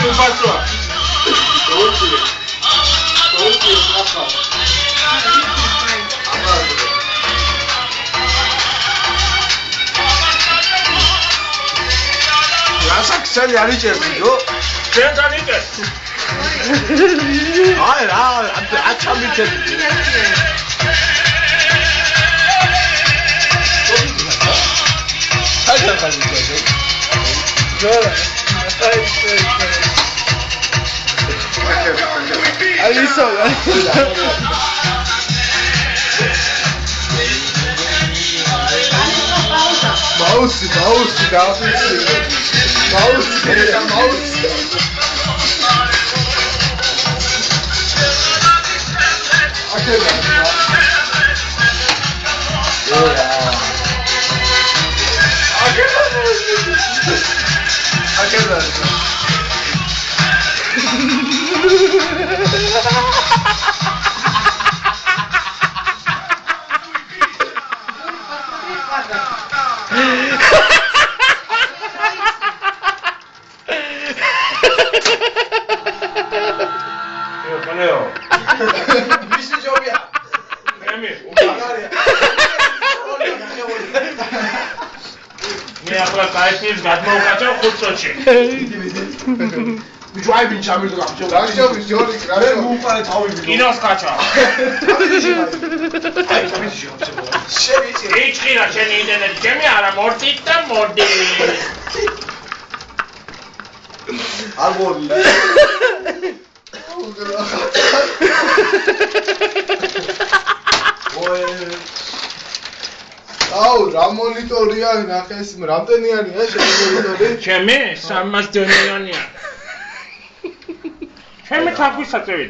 მუბაცვა. დოუცი ახლა. რასაქსელი არიჭერდი ჯო? შენ განიწერ. აი რა, აჩამიწები. აი დახაზიჭე. ჯორა. აი ისო. მაუსი დააფიქსე. მაუსი. აკედა. აკედა. Leo. Misi jobia. Emi, მე ახლა кайფის გადმოვკაჭავ 5 წუთში. ბიჭო აი ვინ ჩამირდა გამჭო. გაშოვის ჯორი, მე მოუყარე თავი ვიდო. კინოს კაჭავ. აი თავი შეავწევ. შევიწი. იჭირა შენი ინტერნეტი, ჩემი არა მორტით და მორდი. არ მოდი. აუ რა მონიტორია ნახე ეს რამდენიანია შენი მონიტორი? ჩემი 300 მილიონია. ჩემი თაგვისაწევი და